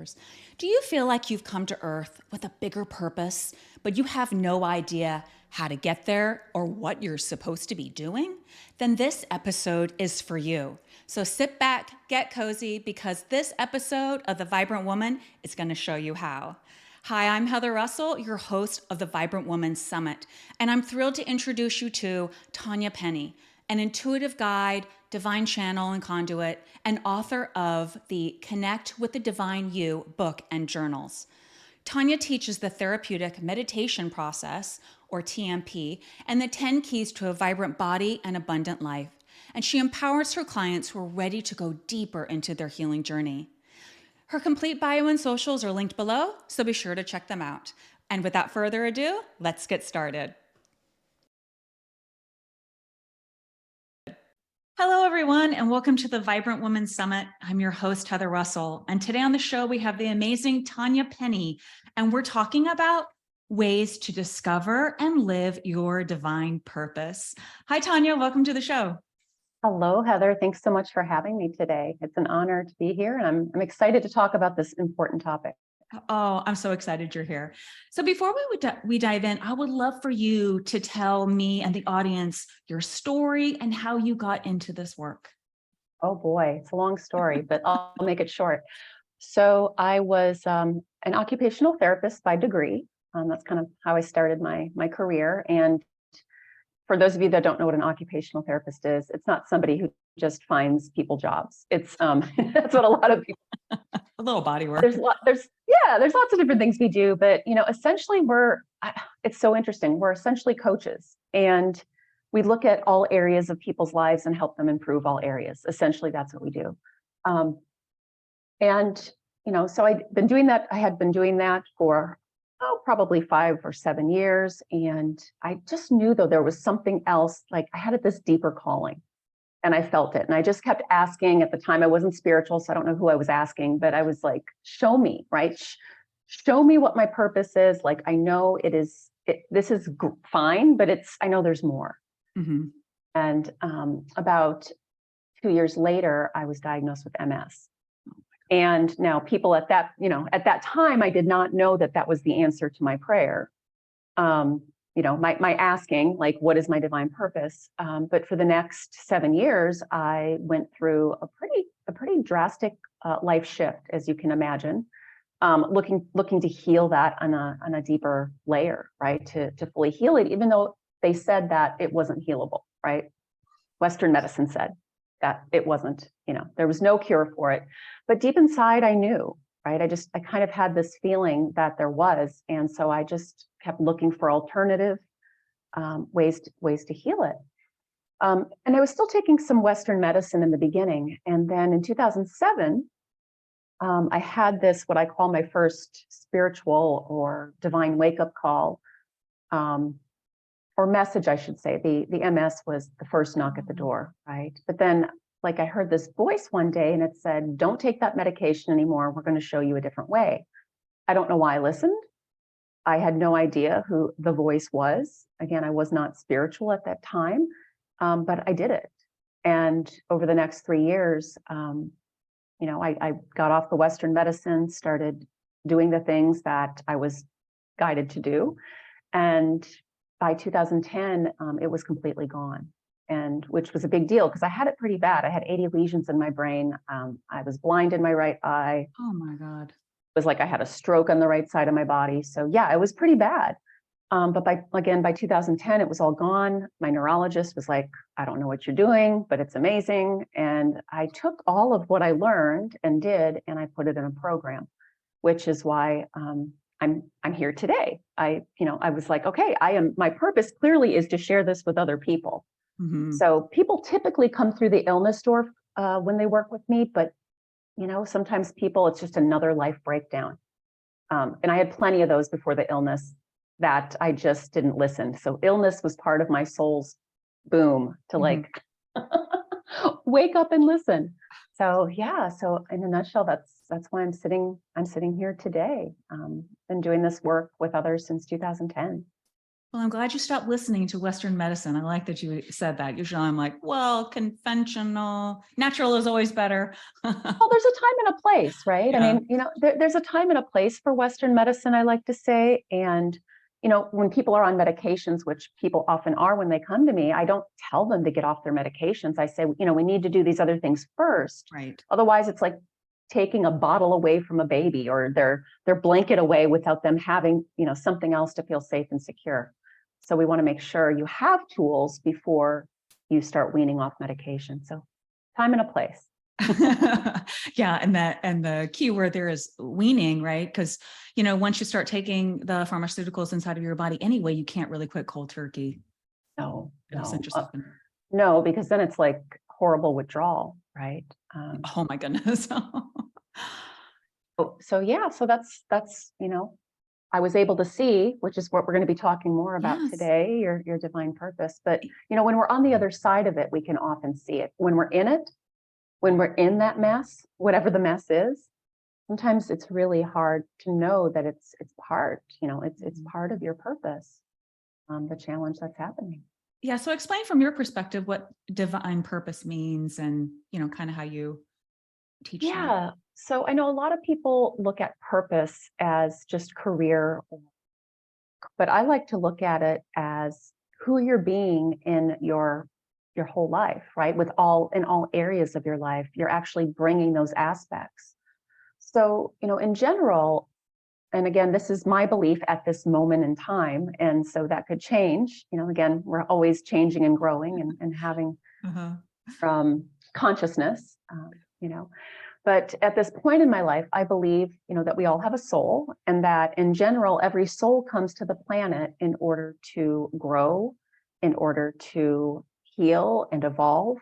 first. Do you feel like you've come to Earth with a bigger purpose, but you have no idea how to get there or what you're supposed to be doing? Then this episode is for you. So sit back, get cozy, because this episode of The Vibrant Woman is going to show you how. Hi, I'm Heather Russell, your host of the Vibrant Woman Summit, and I'm thrilled to introduce you to Tanya Penny, an intuitive guide, divine channel and conduit, and author of the Connect with the Divine You book and journals. Tanya teaches the therapeutic meditation process, or TMP, and the 10 keys to a vibrant body and abundant life. And she empowers her clients who are ready to go deeper into their healing journey. Her complete bio and socials are linked below, so be sure to check them out. And without further ado, let's get started. Hello, everyone, and welcome to the Vibrant Woman Summit. I'm your host, Heather Russell. And today on the show, we have the amazing Tanya Penny, and we're talking about ways to discover and live your divine purpose. Hi, Tanya. Welcome to the show. Hello, Heather. Thanks so much for having me today. It's an honor to be here, and I'm excited to talk about this important topic. Oh, I'm so excited you're here. So before we dive in, I would love for you to tell me and the audience your story and how you got into this work. Oh boy, it's a long story, but I'll make it short. So I was an occupational therapist by degree. That's kind of how I started my career. And for those of you that don't know what an occupational therapist is, it's not somebody who just finds people jobs. It's that's what a lot of people. A little body work. There's lots of different things we do, but essentially it's so interesting. We're essentially coaches, and we look at all areas of people's lives and help them improve all areas. Essentially, that's what we do. So I'd been doing that. I had been doing that for probably 5 or 7 years, and I just knew though there was something else. Like I had this deeper calling. And I felt it. And I just kept asking. At the time, I wasn't spiritual, so I don't know who I was asking, but I was like, show me, right? Show me what my purpose is. Like, I know this is fine, but I know there's more. Mm-hmm. And about 2 years later, I was diagnosed with MS. And now people at that time, I did not know that was the answer to my prayer. My asking, like, what is my divine purpose? But for the next 7 years, I went through a pretty drastic life shift, as you can imagine, looking to heal that on a deeper layer, right? To fully heal it, even though they said that it wasn't healable, right? Western medicine said that it wasn't, there was no cure for it. But deep inside, I knew, right? I kind of had this feeling that there was. And so I just kept looking for alternative ways to heal it. And I was still taking some Western medicine in the beginning. And then in 2007, I had what I call my first spiritual or divine wake-up call, or message, I should say. The MS was the first knock at the door, right? But then I heard this voice one day and it said, don't take that medication anymore. We're going to show you a different way. I don't know why I listened. I had no idea who the voice was. Again, I was not spiritual at that time, but I did it. And over the next 3 years, I got off the Western medicine, started doing the things that I was guided to do. And by 2010, it was completely gone. And which was a big deal because I had it pretty bad. I had 80 lesions in my brain. I was blind in my right eye. Oh my God. It was like I had a stroke on the right side of my body. So yeah, it was pretty bad. But by 2010, it was all gone. My neurologist was like, I don't know what you're doing, but it's amazing. And I took all of what I learned and did, and I put it in a program, which is why I'm here today. I was like, okay, my purpose clearly is to share this with other people. Mm-hmm. So people typically come through the illness door when they work with me, but sometimes it's just another life breakdown. And I had plenty of those before the illness that I just didn't listen. So illness was part of my soul's boom to wake up and listen. So yeah, so in a nutshell, that's why I'm sitting here today. Been doing this work with others since 2010. Well, I'm glad you stopped listening to Western medicine. I like that you said that. Usually I'm like, well, conventional, natural is always better. Well, there's a time and a place, right? I Yeah, mean, there's a time and a place for Western medicine, I like to say. And, when people are on medications, which people often are when they come to me, I don't tell them to get off their medications. I say, we need to do these other things first. right. Otherwise, it's like taking a bottle away from a baby or their blanket away without them having, something else to feel safe and secure. So we want to make sure you have tools before you start weaning off medication. So time and a place. Yeah, and the key word there is weaning, right? Because once you start taking the pharmaceuticals inside of your body anyway, you can't really quit cold turkey. No, It's no, interesting. no, because then it's like horrible withdrawal, right? Oh my goodness. So yeah, so that's I was able to see, which is what we're going to be talking more about Yes. today, your divine purpose. But when we're on the other side of it, we can often see it. When we're in it, when we're in that mess, whatever the mess is, sometimes it's really hard to know that it's part, it's part of your purpose, the challenge that's happening. Yeah. So explain from your perspective what divine purpose means and, kind of how you teach that. Yeah. So I know a lot of people look at purpose as just career, but I like to look at it as who you're being in your whole life, right? In all areas of your life, you're actually bringing those aspects. So, in general, and again, this is my belief at this moment in time, and so that could change. Again, we're always changing and growing and having Uh-huh. consciousness, you know. But at this point in my life, I believe, that we all have a soul, and that in general, every soul comes to the planet in order to grow, in order to heal and evolve,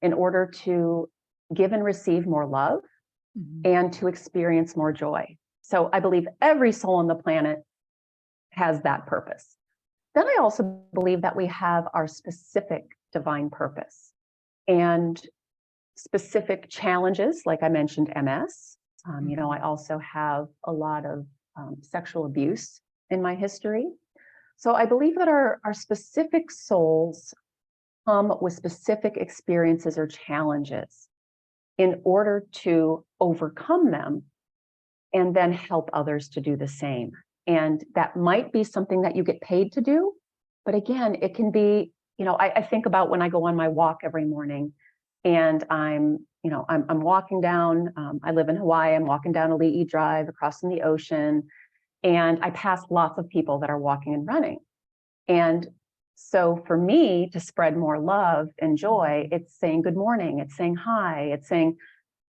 in order to give and receive more love, Mhm. and to experience more joy. So I believe every soul on the planet has that purpose. Then I also believe that we have our specific divine purpose and specific challenges, like I mentioned, MS. I also have a lot of sexual abuse in my history. So I believe that our specific souls come with specific experiences or challenges in order to overcome them and then help others to do the same. And that might be something that you get paid to do. But again, it can be, I think about when I go on my walk every morning and I'm walking down, I live in Hawaii, I'm walking down Ali'i Drive across from the ocean, and I pass lots of people that are walking and running. And so for me to spread more love and joy, it's saying good morning, it's saying hi, it's saying,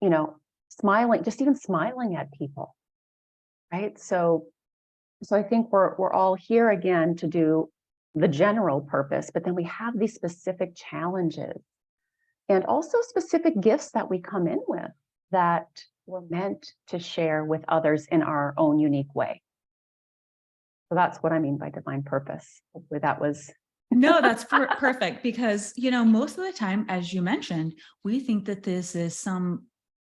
you know, smiling, just even smiling at people, right? So I think we're all here again to do the general purpose, but then we have these specific challenges and also specific gifts that we come in with that we're meant to share with others in our own unique way. So that's what I mean by divine purpose. Hopefully that was No, that's perfect because, most of the time, as you mentioned, we think that this is some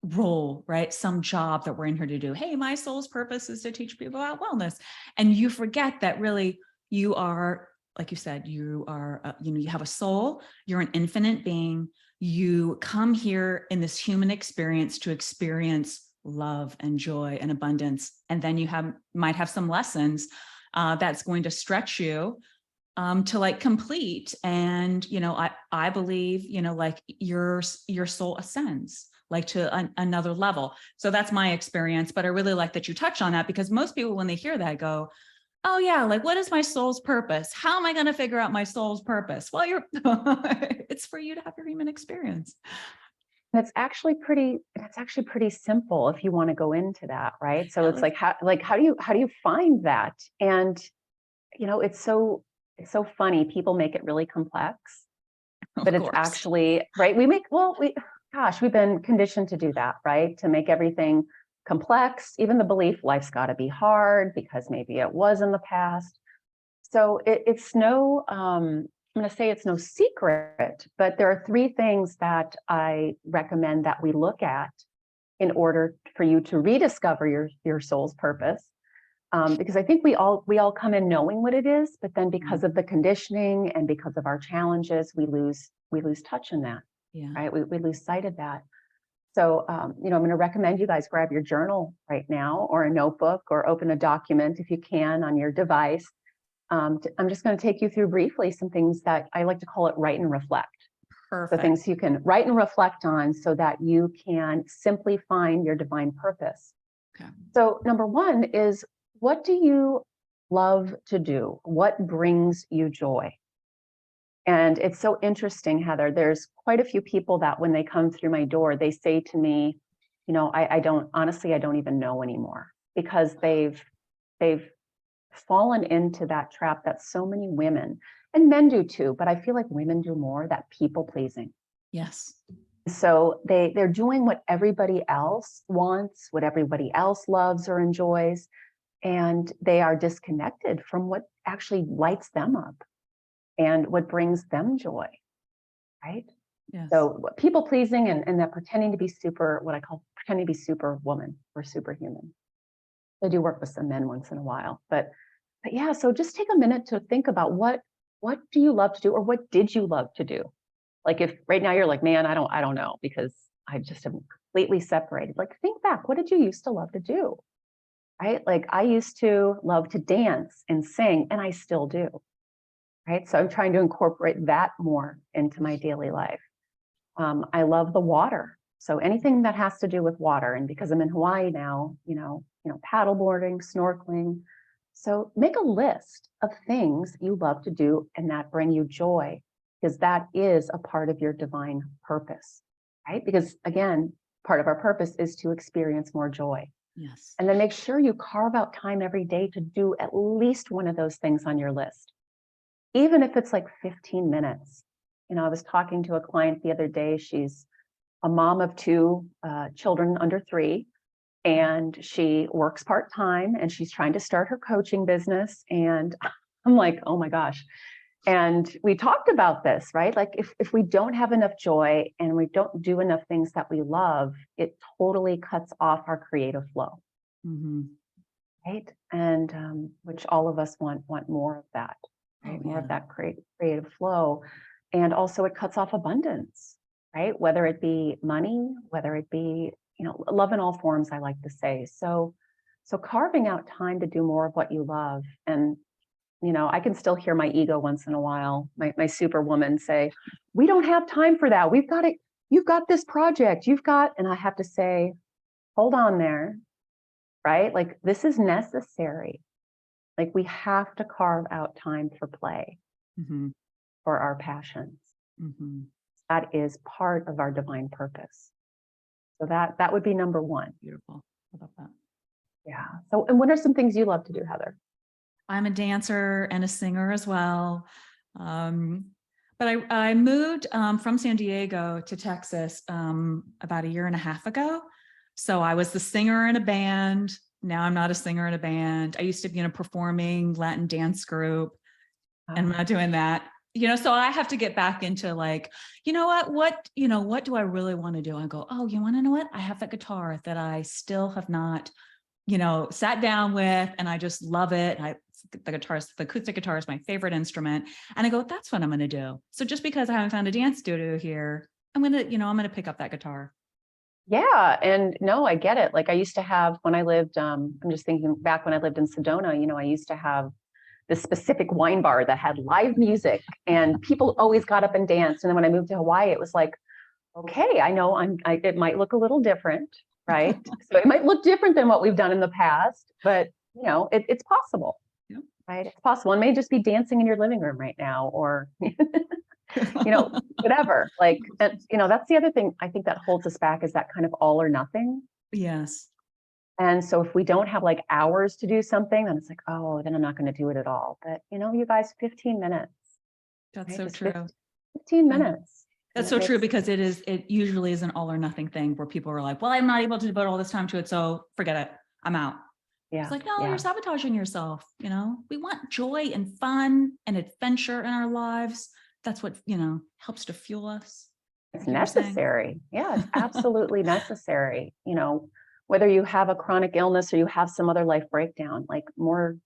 role, right? Some job that we're in here to do. Hey, my soul's purpose is to teach people about wellness. And you forget that really you are, like you said, you are, you have a soul, you're an infinite being. You come here in this human experience to experience love and joy and abundance. And then you might have some lessons that's going to stretch you to like complete. And, I believe, like your soul ascends like to another level. So that's my experience. But I really like that you touch on that because most people, when they hear that, go, oh yeah, like what is my soul's purpose? How am I going to figure out my soul's purpose? Well, it's for you to have your human experience. it's actually pretty simple if you want to go into that, right? So Yeah, it's like how do you find that? And it's so funny. People make it really complex, but of it's course. actually right. We've been conditioned to do that, right? To make everything complex, even the belief life's got to be hard because maybe it was in the past. So it's no, I'm going to say it's no secret, but there are three things that I recommend that we look at in order for you to rediscover your soul's purpose. Because I think we all come in knowing what it is, but then because of the conditioning and because of our challenges, we lose touch in that, Yeah. right? We lose sight of that. So, I'm going to recommend you guys grab your journal right now or a notebook or open a document if you can on your device. I'm just going to take you through briefly some things that I like to call it write and reflect. So Perfect. things you can write and reflect on so that you can simply find your divine purpose. Okay. So number one is, what do you love to do? What brings you joy? And it's so interesting, Heather. There's quite a few people that when they come through my door, they say to me, I don't, honestly, I don't even know anymore, because they've fallen into that trap that so many women and men do too, but I feel like women do more, that people pleasing. Yes. So they're doing what everybody else wants, what everybody else loves or enjoys, and they are disconnected from what actually lights them up and what brings them joy, right? Yes. So people pleasing and that pretending to be super, what I call pretending to be superwoman or superhuman. I do work with some men once in a while, but yeah, so just take a minute to think about what do you love to do, or what did you love to do? Like, if right now you're like, man, I don't know, because I just am completely separated. Like, think back, what did you used to love to do? Right? Like, I used to love to dance and sing, and I still do. Right? So I'm trying to incorporate that more into my daily life. I love the water. So anything that has to do with water, and because I'm in Hawaii now, paddleboarding, snorkeling. So make a list of things you love to do and that bring you joy, because that is a part of your divine purpose, right? Because again, part of our purpose is to experience more joy. Yes. And then make sure you carve out time every day to do at least one of those things on your list, even if it's like 15 minutes. I was talking to a client the other day. She's a mom of two children under 3, and she works part-time, and she's trying to start her coaching business. And I'm like, oh my gosh. And we talked about this, right? Like, if we don't have enough joy and we don't do enough things that we love, it totally cuts off our creative flow. Mm-hmm. Right? And which all of us want more of that, right? Oh, More yeah. of that creative flow. And also it cuts off abundance, right? Whether it be money, whether it be, love in all forms, I like to say. So carving out time to do more of what you love. And, I can still hear my ego once in a while, my superwoman say, we don't have time for that. We've got it. You've got this project, and I have to say, hold on there, right? Like, this is necessary. Like, we have to carve out time for play, Mm-hmm. for our passions. Mm-hmm. That is part of our divine purpose. So that would be number one. Beautiful. I love that. Yeah. So, and what are some things you love to do, Heather? I'm a dancer and a singer as well. But I moved from San Diego to Texas about a year and a half ago. So I was the singer in a band. Now I'm not a singer in a band. I used to be in a performing Latin dance group, and I'm not doing that. So I have to get back into like, what do I really want to do? I go, oh, you want to know what? I have that guitar that I still have not, sat down with, and I just love it. The acoustic guitar is my favorite instrument. And I go, that's what I'm going to do. So just because I haven't found a dance studio here, I'm going to pick up that guitar. Yeah. And no, I get it. Like, I used to have, when I lived, I'm just thinking back when I lived in Sedona, I used to have this specific wine bar that had live music, and people always got up and danced. And then when I moved to Hawaii, it was like, okay, I know it might look a little different, right? So it might look different than what we've done in the past, but it's possible, Yep. right? It's possible. It may just be dancing in your living room right now, or, whatever. Like, that's the other thing I think that holds us back, is that kind of all or nothing. Yes. And so if we don't have like hours to do something, then it's like, oh, then I'm not going to do it at all. But you guys, 15 minutes. That's Right? so Just true. 15 minutes. That's so true, because it usually is an all or nothing thing where people are like, well, I'm not able to devote all this time to it, so forget it. I'm out. Yeah. It's like, no, yeah. you're sabotaging yourself. We want joy and fun and adventure in our lives. That's what, helps to fuel us. It's like you were saying. necessary. Yeah, it's absolutely necessary. whether you have a chronic illness or you have some other life breakdown, like more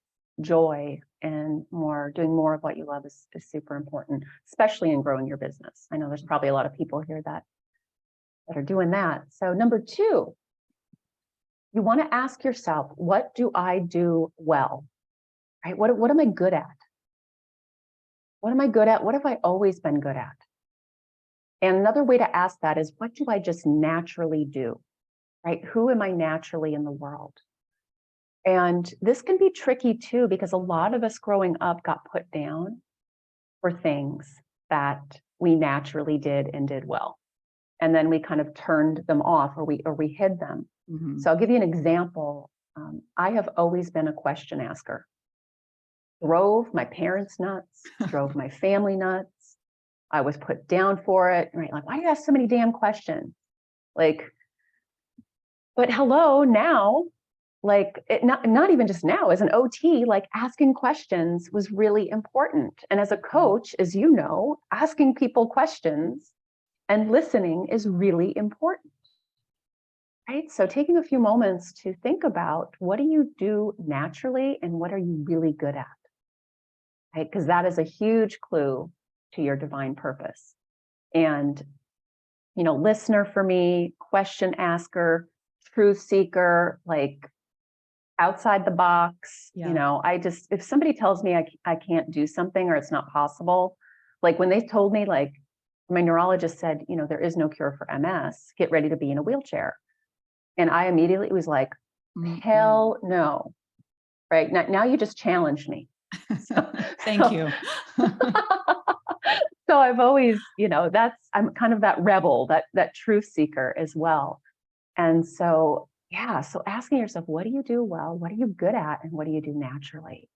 joy and more doing more of what you love is super important, especially in growing your business. I know there's probably a lot of people here that are doing that. So number two, you want to ask yourself, what do I do well? Right? What am I good at? What am I good at? What have I always been good at? And another way to ask that is, what do I just naturally do? Right? Who am I naturally in the world? And this can be tricky too, because a lot of us growing up got put down for things that we naturally did and did well. And then we kind of turned them off, or we hid them. Mhm. So I'll give you an example. I have always been a question asker. Drove my parents nuts, drove my family nuts. I was put down for it, right? Like, why do you ask so many damn questions? Like, but hello, now, like, not even just now, as an OT, like asking questions was really important. And as a coach, as you know, asking people questions and listening is really important. Right? So taking a few moments to think about, what do you do naturally and what are you really good at? Right? Because that is a huge clue to your divine purpose. And, listener for me, question asker, truth seeker, like outside the box. Yeah. If somebody tells me I can't do something or it's not possible, like when they told me, like my neurologist said, there is no cure for MS, get ready to be in a wheelchair. And I immediately was like, Mm-mm. hell no. Right. Now you just challenged me. Thank you. So I've always, I'm kind of that rebel, that truth seeker as well. And so, yeah, so asking yourself, what do you do well? What are you good at? And what do you do naturally?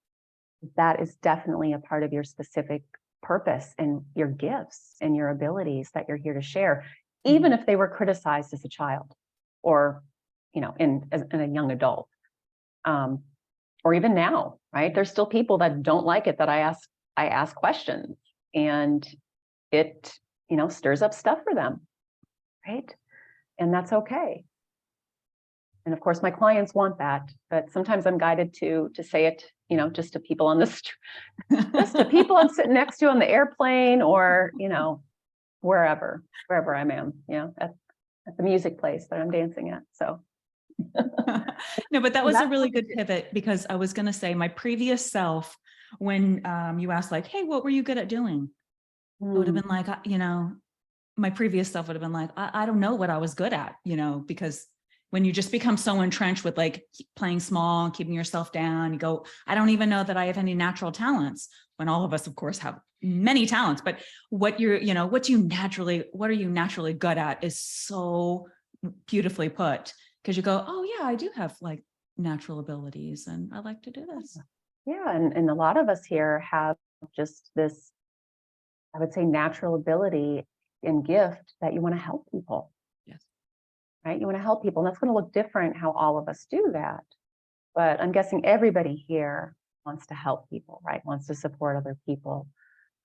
That is definitely a part of your specific purpose and your gifts and your abilities that you're here to share, even if they were criticized as a child or, in a young adult. Or even now, right? There's still people that don't like it that I ask questions, and it, stirs up stuff for them, right? And that's okay. And of course, my clients want that, but sometimes I'm guided to say it, just to people on the street, just to people I'm sitting next to on the airplane, or wherever I am, at the music place that I'm dancing at. So. No, but that was a That's really good pivot, because I was going to say my previous self, when you asked like, hey, what were you good at doing? I would have been like, my previous self would have been like, I don't know what I was good at, because when you just become so entrenched with like playing small and keeping yourself down, you go, I don't even know that I have any natural talents, when all of us, of course, have many talents. But what are you naturally good at is so beautifully put, because you go, oh yeah, I do have like natural abilities and I like to do this. Yeah, and a lot of us here have just this, I would say, natural ability and gift that you want to help people. Yes. Right? You want to help people. And that's going to look different how all of us do that. But I'm guessing everybody here wants to help people, right? Wants to support other people,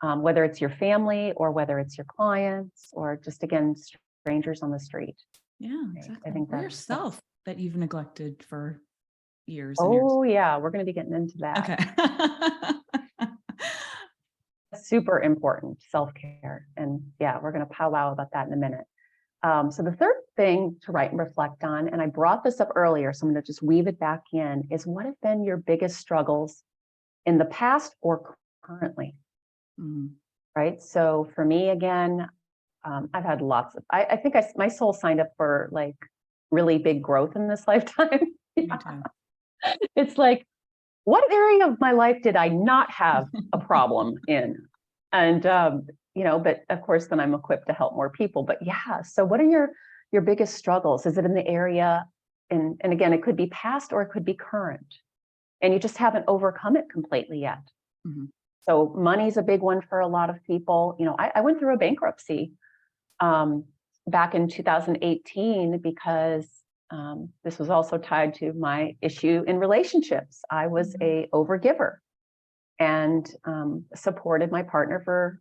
whether it's your family or whether it's your clients or just, again, strangers on the street. Yeah, Right? exactly. I think Or that's yourself that you've neglected for years and years. oh, yeah, we're going to be getting into that. Okay. Super important, self-care. And yeah, we're going to powwow about that in a minute. So the third thing to write and reflect on, and I brought this up earlier, so I'm going to just weave it back in, is what have been your biggest struggles in the past or currently, right? So for me, again, I've had lots of, I think my soul signed up for like really big growth in this lifetime. Me too. It's like, what area of my life did I not have a problem in? And, but of course, then I'm equipped to help more people. But yeah, so what are your biggest struggles? Is it in the area? And again, it could be past or it could be current. And you just haven't overcome it completely yet. Mm-hmm. So money's a big one for a lot of people. I went through a bankruptcy back in 2018 because this was also tied to my issue in relationships. I was a overgiver and supported my partner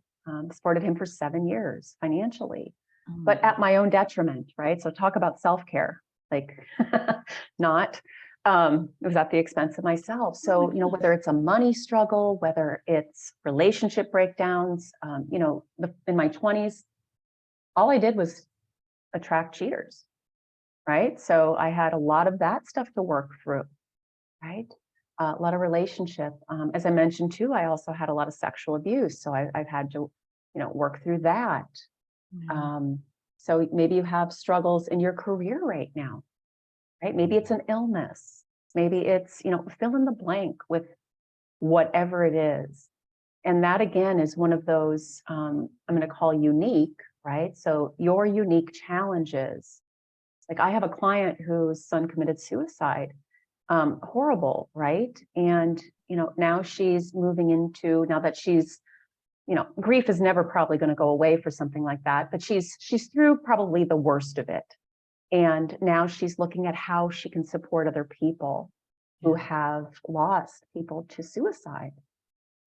supported him for 7 years financially, but at my own detriment, right? So talk about self-care. like not. It was at the expense of myself. So, whether it's a money struggle, whether it's relationship breakdowns, in my 20s, all I did was attract cheaters, right? So I had a lot of that stuff to work through, right? A lot of relationship. As I mentioned too, I also had a lot of sexual abuse. So I've had to, work through that. So maybe you have struggles in your career right now, right? Maybe it's an illness. Maybe it's, fill in the blank with whatever it is. And that again is one of those, I'm going to call unique, right? So your unique challenges. Like I have a client whose son committed suicide. Horrible, right? And, now she's moving into, now that she's, grief is never probably going to go away for something like that, but she's through probably the worst of it. And now she's looking at how she can support other people who have lost people to suicide,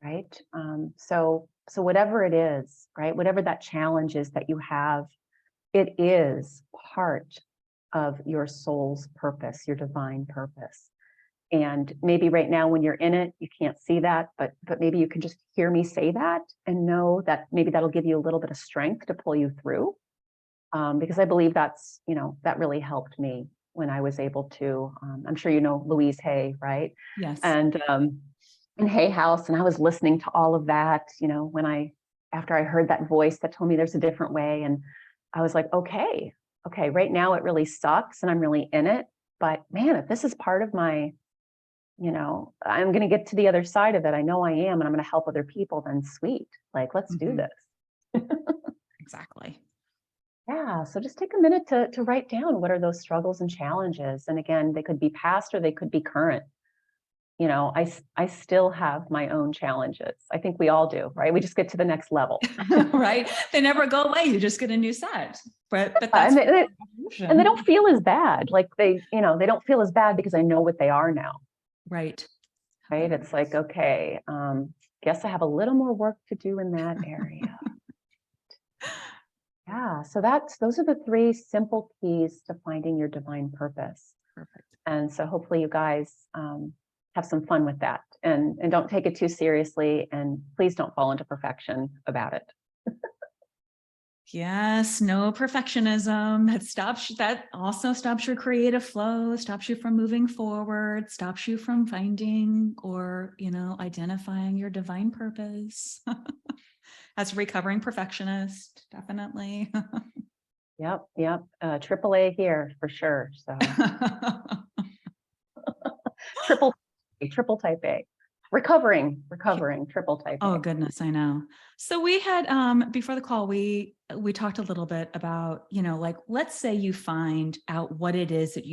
right? So whatever it is, right? Whatever that challenge is that you have, it is part of your soul's purpose, your divine purpose. And maybe right now when you're in it, you can't see that, but maybe you can just hear me say that and know that maybe that'll give you a little bit of strength to pull you through. Because I believe that's, that really helped me when I was able to, I'm sure you know Louise Hay, right? Yes. And in Hay House, and I was listening to all of that, after I heard that voice that told me there's a different way. And I was like, okay, right now it really sucks and I'm really in it. But man, if this is part of my, I'm going to get to the other side of it. I know I am, and I'm going to help other people, then sweet. Like, let's do this. Exactly. Yeah. So just take a minute to write down what are those struggles and challenges. And again, they could be past or they could be current. I still have my own challenges. I think we all do, right? We just get to the next level. Right. They never go away. You just get a new set. But that's and they don't feel as bad. Like they don't feel as bad because I know what they are now. Right. Right. It's like, okay, guess I have a little more work to do in that area. Yeah. So those are the 3 simple keys to finding your divine purpose. Perfect. And so hopefully you guys have some fun with that and don't take it too seriously. And please don't fall into perfection about it. Yes, no perfectionism. That also stops your creative flow, stops you from moving forward, stops you from finding or, identifying your divine purpose. As a recovering perfectionist, definitely. Yep. AAA here for sure. So triple type A. Recovering, triple type A. Oh goodness, I know. So we had before the call, we talked a little bit about, like let's say you find out what it is that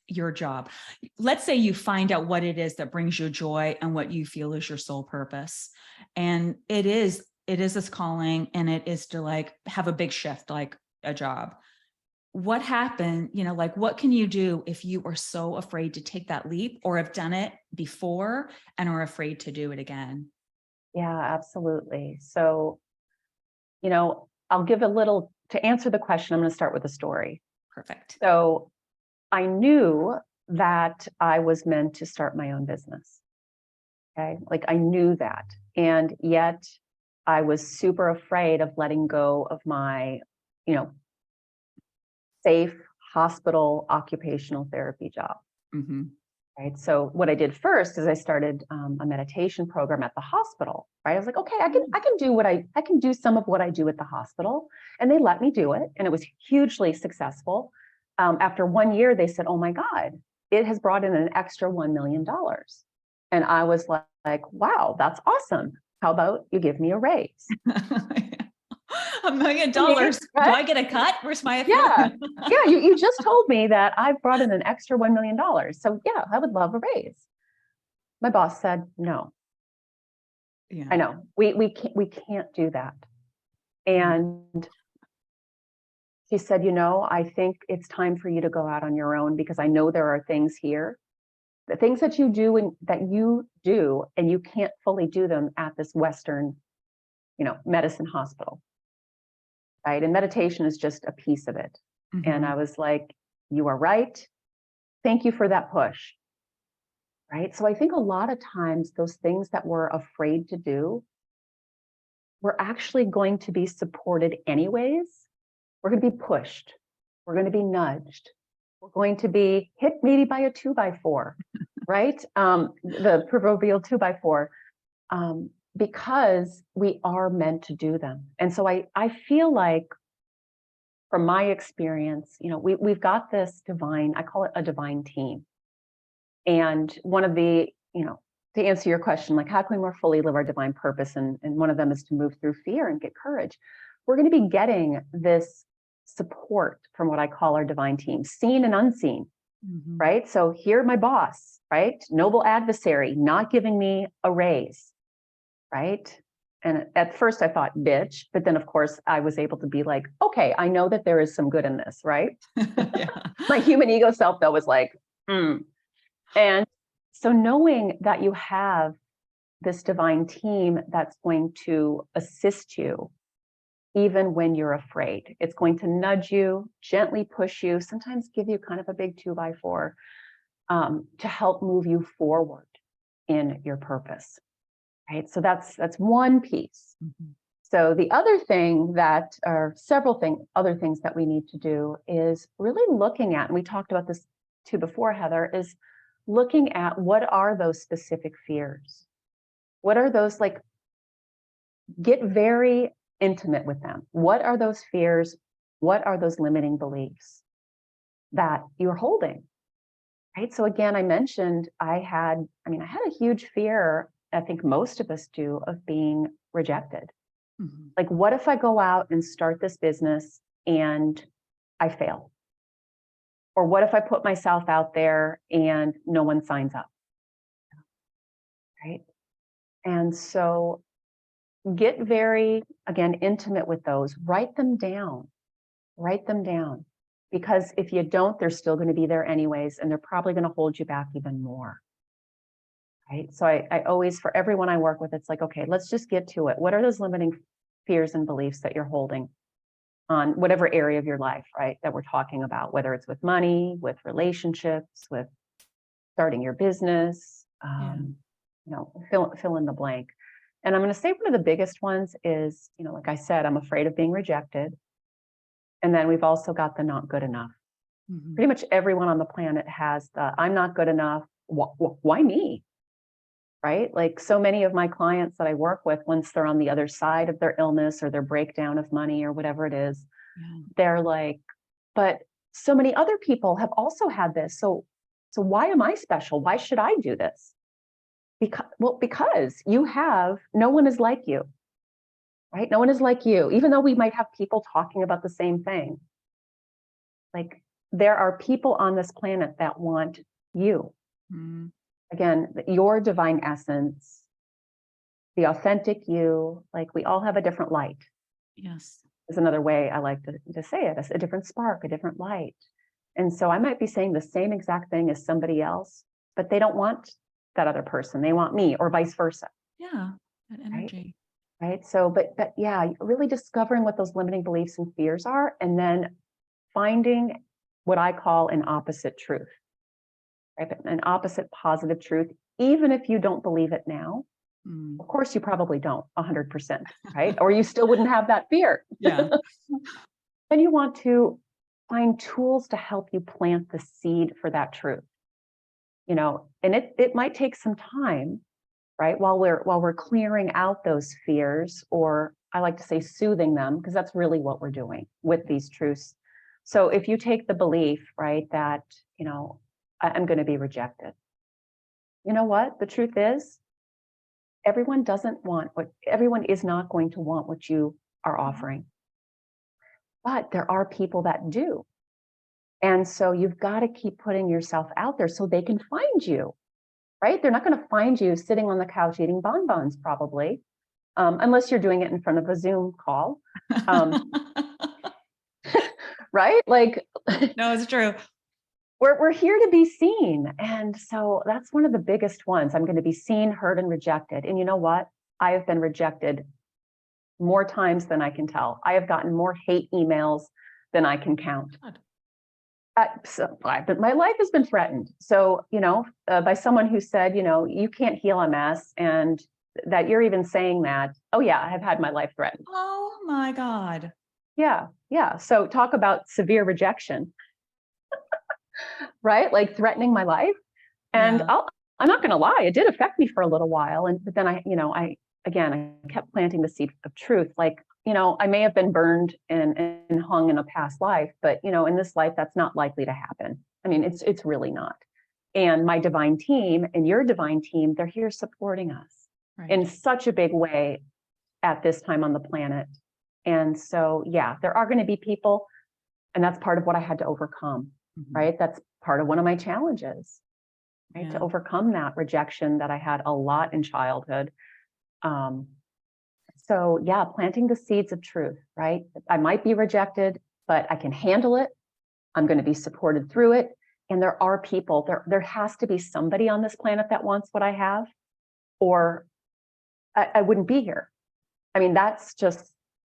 your job. Let's say you find out what it is that brings you joy and what you feel is your soul purpose. And it is this calling, and it is to like have a big shift, like a job. What happened, what can you do if you are so afraid to take that leap or have done it before and are afraid to do it again? Yeah, absolutely. So, I'll give to answer the question, I'm going to start with a story. Perfect. So I knew that I was meant to start my own business. Okay. Like I knew that. And yet I was super afraid of letting go of my, safe hospital occupational therapy job. Mm-hmm. Right. So what I did first is I started a meditation program at the hospital. Right. I was like, okay, I can do some of what I do at the hospital, and they let me do it, and it was hugely successful. After 1 year, they said, "Oh my God, it has brought in an extra $1 million," and I was like, "Wow, that's awesome. How about you give me a raise?" $1 million. Right? Do I get a cut? Where's my Yeah. You just told me that I've brought in an extra $1 million. So yeah, I would love a raise. My boss said, no. Yeah. I know we can't do that. And she said, I think it's time for you to go out on your own, because I know there are things here, the things that you do and you can't fully do them at this Western, medicine hospital. Right. And meditation is just a piece of it. Mm-hmm. And I was like, You are right. Thank you for that push. Right. So I think a lot of times those things that we're afraid to do, we're actually going to be supported anyways. We're going to be pushed. We're going to be nudged. We're going to be hit maybe by a 2x4, right? The proverbial 2x4, because we are meant to do them. And so I feel like, from my experience, we've got this divine, I call it a divine team. And one of the, to answer your question, like, how can we more fully live our divine purpose? And one of them is to move through fear and get courage. We're going to be getting this support from what I call our divine team, seen and unseen, right? So here, my boss, right? Noble adversary, not giving me a raise, right? And at first I thought, bitch, but then of course I was able to be like, okay, I know that there is some good in this, right? Yeah. My human ego self though was like, And so knowing that you have this divine team that's going to assist you, even when you're afraid, it's going to nudge you, gently push you, sometimes give you kind of a big 2x4, to help move you forward in your purpose, right? So that's one piece. So the other thing that, or other things that we need to do is really looking at, and we talked about this too before, Heather, is looking at what are those specific fears? What are those, like, get very intimate with them. What are those fears? What are those limiting beliefs that you're holding? Right. So again, I mentioned I had a huge fear, I think most of us do, of being rejected. Like, what if I go out and start this business and I fail? Or what if I put myself out there and no one signs up? Right. And so get very, again, intimate with those, write them down, because if you don't, they're still going to be there anyways, and they're probably going to hold you back even more. Right. So I always, for everyone I work with, it's like, okay, let's just get to it. What are those limiting fears and beliefs that you're holding on whatever area of your life, right, that we're talking about, whether it's with money, with relationships, with starting your business, fill in the blank. And I'm going to say one of the biggest ones is, like I said, I'm afraid of being rejected. And then we've also got the not good enough. Pretty much everyone on the planet has the I'm not good enough. Why me? Right? Like, so many of my clients that I work with, once they're on the other side of their illness or their breakdown of money or whatever it is, they're like, but so many other people have also had this. So why am I special? Why should I do this? Because no one is like you, right? No one is like you. Even though we might have people talking about the same thing, like, there are people on this planet that want you. Again, your divine essence, the authentic you, like, we all have a different light. Yes. Is another way I like to say it, a different spark, a different light. And so I might be saying the same exact thing as somebody else, but they don't want that other person. They want me, or vice versa. Yeah, that energy. Right. So, but yeah, really discovering what those limiting beliefs and fears are, and then finding what I call an opposite truth, right? An opposite positive truth, even if you don't believe it now. Of course, you probably don't 100%, right? Or you still wouldn't have that fear. Yeah. Then you want to find tools to help you plant the seed for that truth. And it might take some time, right? While we're clearing out those fears, or I like to say soothing them, because that's really what we're doing with these truths. So if you take the belief, right, that, I'm going to be rejected. You know what? The truth is, everyone is not going to want what you are offering. But there are people that do. And so you've got to keep putting yourself out there so they can find you, right? They're not going to find you sitting on the couch eating bonbons, probably, unless you're doing it in front of a Zoom call. Right? Like, no, it's true. We're here to be seen. And so that's one of the biggest ones. I'm going to be seen, heard, and rejected. And you know what? I have been rejected more times than I can tell. I have gotten more hate emails than I can count. God. But my life has been threatened. So, by someone who said, you can't heal MS, and that you're even saying that, oh yeah, I have had my life threatened. Oh my God. Yeah. Yeah. So talk about severe rejection, right? Like threatening my life. And Yeah. I'm not going to lie, it did affect me for a little while. But then I kept planting the seed of truth. Like, I may have been burned and hung in a past life, but in this life, that's not likely to happen. I mean, it's really not. And my divine team and your divine team, they're here supporting us Right. in such a big way at this time on the planet. And so, yeah, there are going to be people, and that's part of what I had to overcome, Mhm. right? That's part of one of my challenges, right? To Yeah. overcome that rejection that I had a lot in childhood. Um, so yeah, planting the seeds of truth, right? I might be rejected, but I can handle it. I'm going to be supported through it. And there are people, there has to be somebody on this planet that wants what I have, or I wouldn't be here. I mean, that's just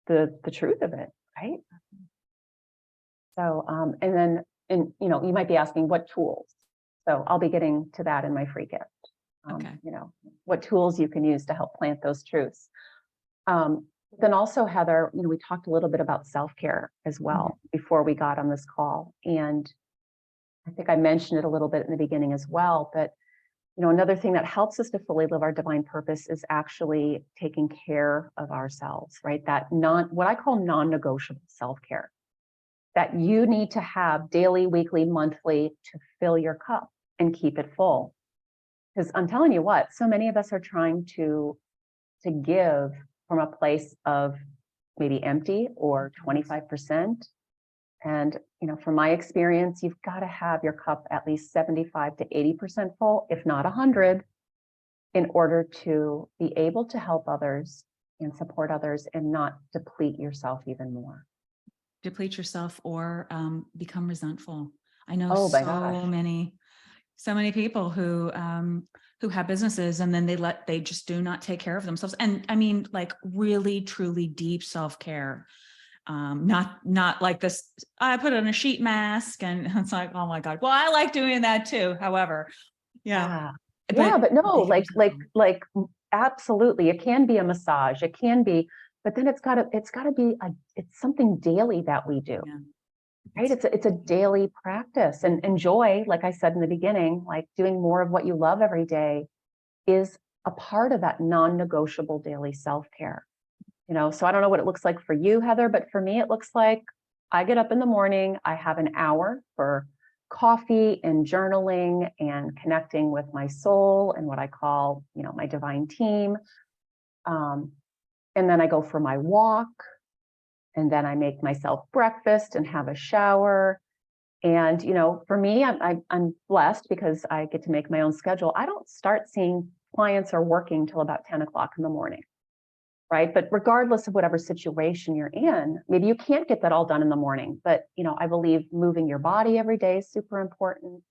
the truth of it, right? So, you might be asking what tools. So I'll be getting to that in my free gift. Okay. What tools you can use to help plant those truths. Then also, Heather, we talked a little bit about self-care as well before we got on this call. And I think I mentioned it a little bit in the beginning as well, but another thing that helps us to fully live our divine purpose is actually taking care of ourselves, right? That what I call non-negotiable self-care that you need to have daily, weekly, monthly to fill your cup and keep it full. Because I'm telling you what, so many of us are trying to give from a place of maybe empty or 25%. And, from my experience, you've got to have your cup at least 75 to 80% full, if not 100, in order to be able to help others and support others and not deplete yourself even more. Deplete yourself or become resentful. I know Oh my gosh. so many people who have businesses and then they just do not take care of themselves. And I mean, like really, truly deep self-care. Not like this, I put on a sheet mask and it's like, oh my God. Well, I like doing that too. However, yeah. Yeah. Yeah, but no, like absolutely. It can be a massage. It can be, but then it's gotta be it's something daily that we do. Yeah. Right? It's a daily practice, and enjoy, like I said in the beginning, like doing more of what you love every day is a part of that non-negotiable daily self-care. So I don't know what it looks like for you, Heather, but for me, it looks like I get up in the morning, I have an hour for coffee and journaling and connecting with my soul and what I call, my divine team. Um, and then I go for my walk, and then I make myself breakfast and have a shower. And for me, I'm blessed because I get to make my own schedule. I don't start seeing clients or working till about 10 o'clock in the morning, right? But regardless of whatever situation you're in, maybe you can't get that all done in the morning. But I believe moving your body every day is super important.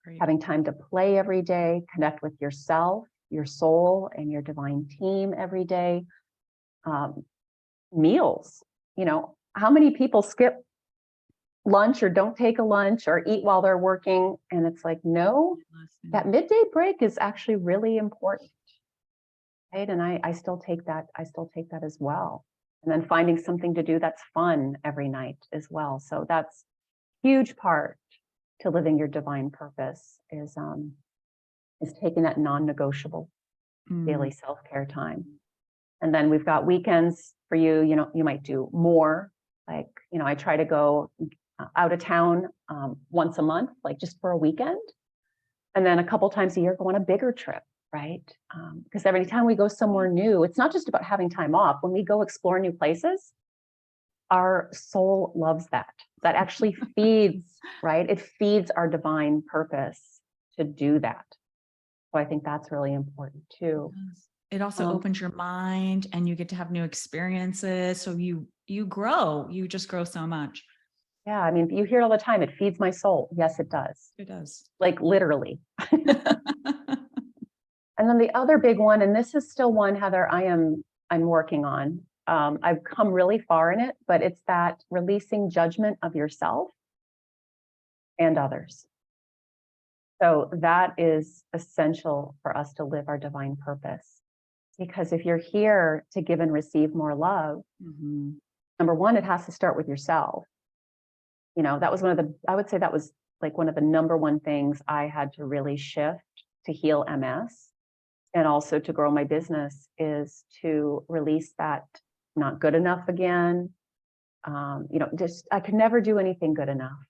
Great. Having time to play every day, connect with yourself, your soul, and your divine team every day. Meals, how many people skip lunch or don't take a lunch or eat while they're working? And it's like, no, that midday break is actually really important. Right. And I still take that. I still take that as well. And then finding something to do that's fun every night as well. So that's huge part to living your divine purpose is taking that non-negotiable daily self-care time. And then we've got weekends for you. You might do more. Like, I try to go out of town once a month, like just for a weekend. And then a couple times a year, go on a bigger trip, right? Because every time we go somewhere new, it's not just about having time off. When we go explore new places, our soul loves that. That actually feeds, right? It feeds our divine purpose to do that. So I think that's really important too. It also opens your mind and you get to have new experiences. So you grow, you just grow so much. Yeah. I mean, you hear it all the time. It feeds my soul. Yes, it does. It does. Like literally. And then the other big one, and this is still one, Heather, I'm working on. I've come really far in it, but it's that releasing judgment of yourself. and others. So that is essential for us to live our divine purpose. Because if you're here to give and receive more love, Mm-hmm. number one, it has to start with yourself. That was I would say that was like one of the number one things I had to really shift to heal MS and also to grow my business, is to release that not good enough again. Just I could never do anything good enough.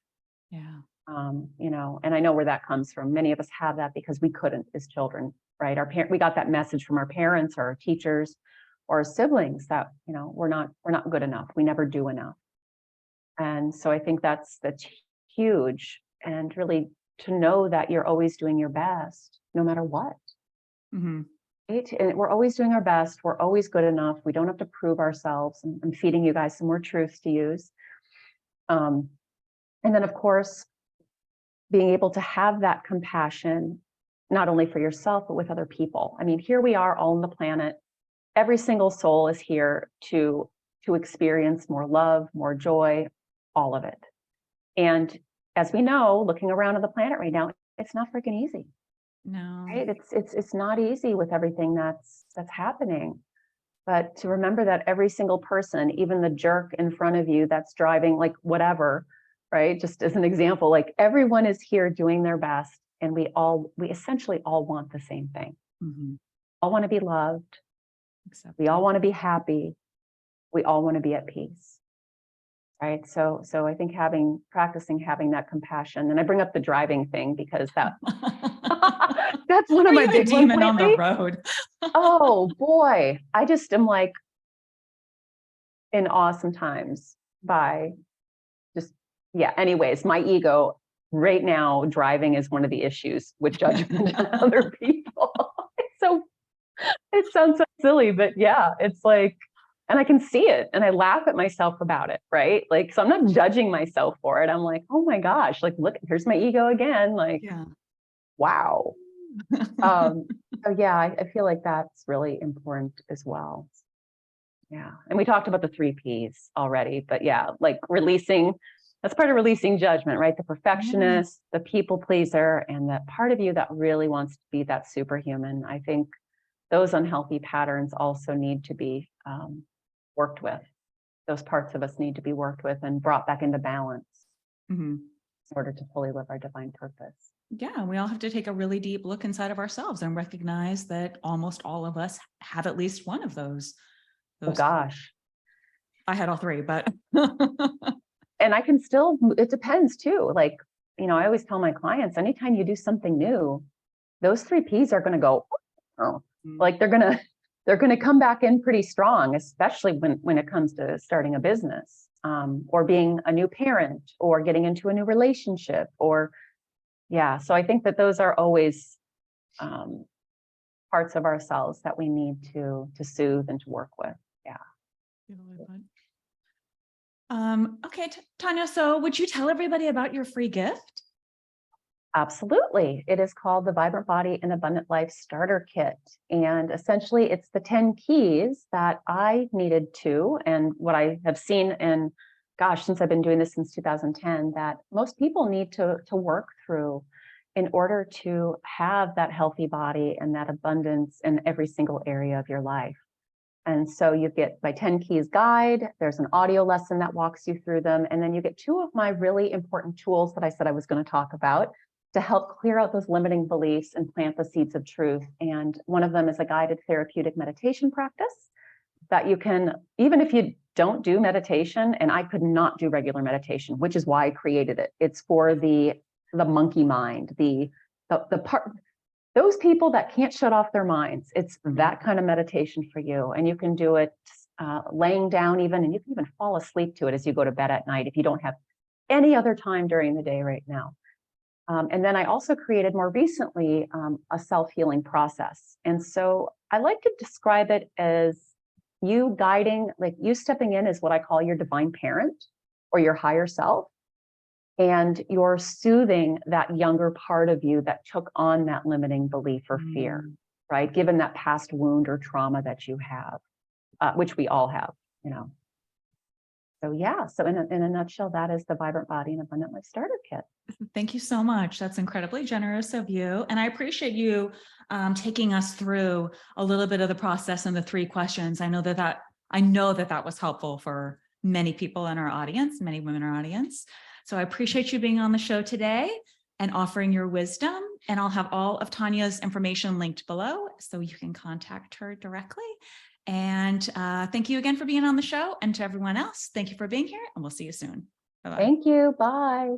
Yeah. And I know where that comes from. Many of us have that because we couldn't as children, right? We got that message from our parents or our teachers or our siblings that, we're not good enough. We never do enough. And so I think that's huge. And really to know that you're always doing your best, no matter what. Mm-hmm. Right? And we're always doing our best. We're always good enough. We don't have to prove ourselves. And I'm feeding you guys some more truths to use. And then, of course, being able to have that compassion, not only for yourself, but with other people. I mean, here we are all on the planet. Every single soul is here to experience more love, more joy, all of it. And as we know, looking around on the planet right now, it's not freaking easy. No. Right? It's not easy with everything that's happening. But to remember that every single person, even the jerk in front of you that's driving, like whatever, right? Just as an example, like everyone is here doing their best, and we essentially all want the same thing. Mm-hmm. All want to be loved. We all want to be happy. We all want to be at peace. Right. So I think practicing having that compassion, and I bring up the driving thing because that's one of Are my you a big demon ones on the lately. road? Oh boy. I just am like in awe sometimes by just, yeah. Anyways, my ego right now, driving is one of the issues with judgment on other people. So it sounds so silly, but yeah, it's like, and I can see it and I laugh at myself about it, right? Like, so I'm not judging myself for it. I'm like, oh my gosh, like, look, here's my ego again. Like, Yeah. wow. So yeah, I feel like that's really important as well. Yeah. And we talked about the 3 Ps already, but yeah, like that's part of releasing judgment, right? The perfectionist, the people pleaser, and that part of you that really wants to be that superhuman. I think those unhealthy patterns also need to be worked with. Those parts of us need to be worked with and brought back into balance Mm-hmm. in order to fully live our divine purpose. Yeah, we all have to take a really deep look inside of ourselves and recognize that almost all of us have at least one of those. Oh gosh. I had all 3, but And I can it depends too. Like, I always tell my clients, anytime you do something new, those 3 Ps are going to go, oh, like they're going to come back in pretty strong, especially when it comes to starting a business, or being a new parent, or getting into a new relationship, or yeah. So I think that those are always parts of ourselves that we need to soothe and to work with. Yeah. Okay, Tanya, so would you tell everybody about your free gift? Absolutely. It is called the Vibrant Body and Abundant Life Starter Kit. And essentially, it's the 10 keys that I needed to, and what I have seen in, gosh, since I've been doing this since 2010, that most people need to work through in order to have that healthy body and that abundance in every single area of your life. And so you get my 10 keys guide, there's an audio lesson that walks you through them, and then you get 2 of my really important tools that I said I was going to talk about to help clear out those limiting beliefs and plant the seeds of truth. And one of them is a guided therapeutic meditation practice that you can, even if you don't do meditation, and I could not do regular meditation, which is why I created it. It's for the monkey mind, the part, those people that can't shut off their minds. It's that kind of meditation for you. And you can do it laying down even, and you can even fall asleep to it as you go to bed at night if you don't have any other time during the day right now. And then I also created more recently a self-healing process. And so I like to describe it as you guiding, like you stepping in as what I call your divine parent or your higher self. And you're soothing that younger part of you that took on that limiting belief or fear, right? Given that past wound or trauma that you have, which we all have, So yeah, so in a nutshell, that is the Vibrant Body and Abundant Life Starter Kit. Thank you so much. That's incredibly generous of you. And I appreciate you taking us through a little bit of the process and the 3 questions. I know that was helpful for many people in our audience, many women in our audience. So I appreciate you being on the show today and offering your wisdom. And I'll have all of Tanya's information linked below so you can contact her directly. And thank you again for being on the show. And to everyone else, thank you for being here, and we'll see you soon. Bye-bye. Thank you. Bye.